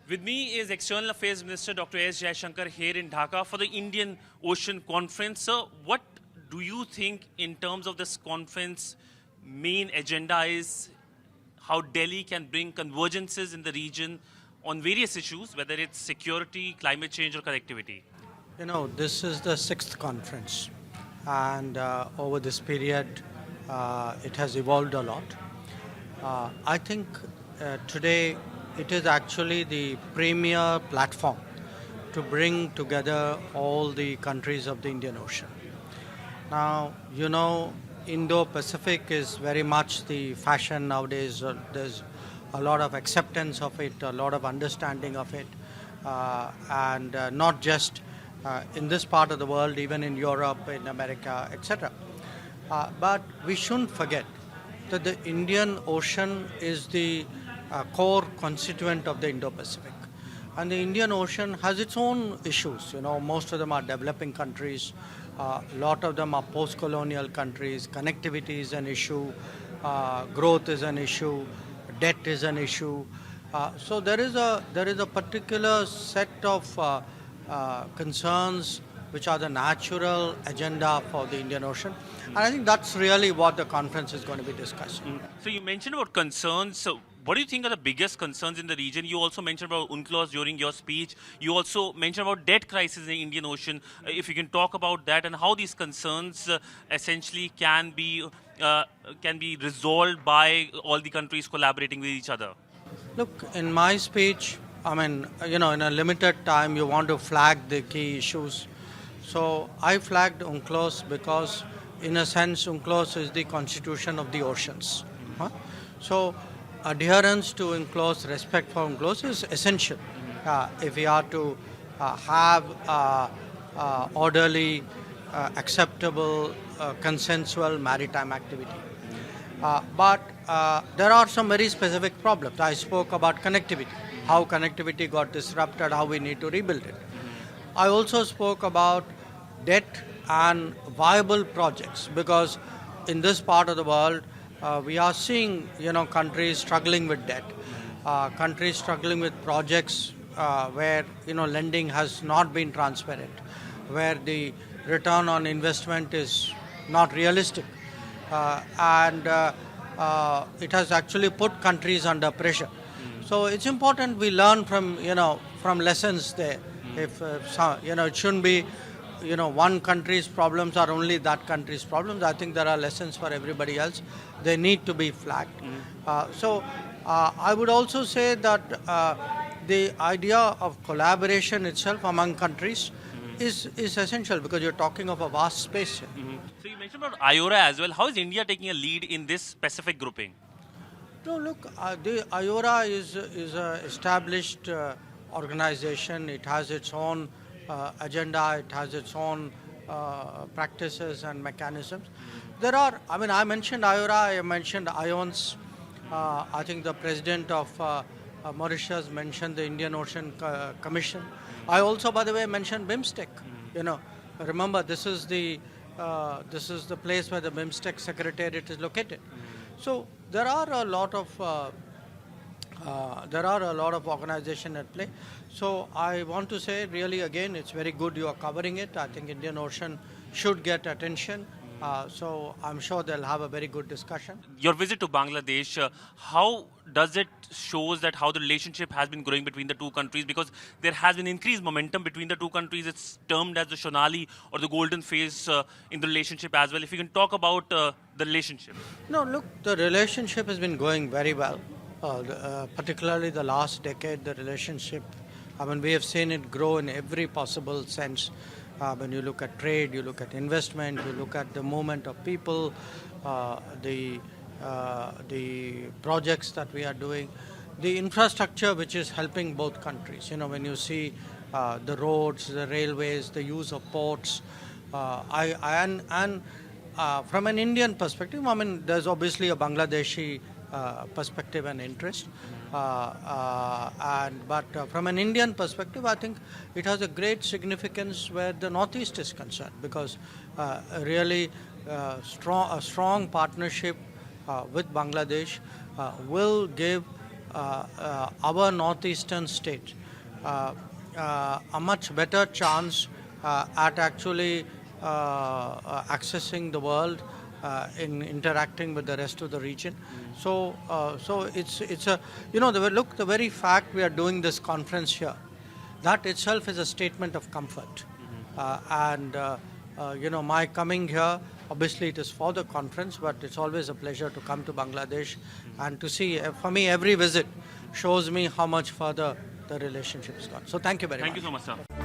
With me is External Affairs Minister Dr. S Jaishankar here in Dhaka for the Indian Ocean Conference. Sir, what do you think in terms of this conference main agenda is how Delhi can bring convergences in the region on various issues, whether it's security, climate change or connectivity? You know, this is the sixth conference, and over this period, it has evolved a lot. I think today it is actually the premier platform to bring together all the countries of the Indian Ocean. Now, you know, Indo-Pacific is very much the fashion nowadays. There's a lot of acceptance of it, a lot of understanding of it, and not just in this part of the world, even in Europe, in America, etc. But we shouldn't forget that the Indian Ocean is the core constituent of the Indo-Pacific. And the Indian Ocean has its own issues. You know, most of them are developing countries. A lot of them are post-colonial countries. Connectivity is an issue. Growth is an issue. Debt is an issue. So there is a particular set of concerns which are the natural agenda for the Indian Ocean. And I think that's really what the conference is going to be discussing. So you mentioned about concerns. So what do you think are the biggest concerns in the region? You also mentioned about UNCLOS during your speech. You also mentioned about debt crisis in the Indian Ocean. If you can talk about that and how these concerns essentially can be resolved by all the countries collaborating with each other. Look, in my speech, I mean, you know, in a limited time, you want to flag the key issues. So I flagged UNCLOS because, in a sense, UNCLOS is the constitution of the oceans. So adherence to UNCLOS, respect for UNCLOS is essential if we are to have orderly, acceptable, consensual maritime activity. But there are some very specific problems. I spoke about connectivity, how connectivity got disrupted, how we need to rebuild it. I also spoke about debt and viable projects, because in this part of the world, we are seeing, you know, countries struggling with debt, countries struggling with projects where, you know, lending has not been transparent, where the return on investment is not realistic, and it has actually put countries under pressure. So it's important we learn from, you know, from lessons there. If you know, it shouldn't be, you know, one country's problems are only that country's problems. I think there are lessons for everybody else. They need to be flagged. So I would also say that the idea of collaboration itself among countries is essential, because you're talking of a vast space here. So you mentioned about IORA as well. How is India taking a lead in this specific grouping? No, look, the IORA is an established organization. It has its own agenda. It has its own practices and mechanisms. There are, I mean, I mentioned IORA, I mentioned IONS. I think the president of Mauritius mentioned the Indian Ocean Commission. I also, by the way, mentioned BIMSTEC. You know, remember, this is the place where the BIMSTEC Secretariat is located. So there are a lot of organizations at play. So I want to say, really, again, it's very good you are covering it. I think Indian Ocean should get attention. So I'm sure they'll have a very good discussion. Your visit to Bangladesh, how does it shows that how the relationship has been growing between the two countries? Because there has been increased momentum between the two countries. It's termed as the Shonali or the golden phase in the relationship as well. If you can talk about the relationship. No, look, the relationship has been going very well. Particularly the last decade, the relationship, I mean, we have seen it grow in every possible sense. When you look at trade, you look at investment, you look at the movement of people, the projects that we are doing, the infrastructure which is helping both countries. You know, when you see the roads, the railways, the use of ports, from an Indian perspective, I mean, there's obviously a Bangladeshi perspective and interest. But from an Indian perspective, I think it has a great significance where the Northeast is concerned, because really a strong partnership with Bangladesh will give our northeastern state a much better chance at actually accessing the world in interacting with the rest of the region. So it's a the very fact we are doing this conference here, that itself is a statement of comfort. My coming here, obviously it is for the conference, but it's always a pleasure to come to Bangladesh and to see. For me, every visit shows me how much further the relationship has gone. So thank you very much. Thank you so much, sir.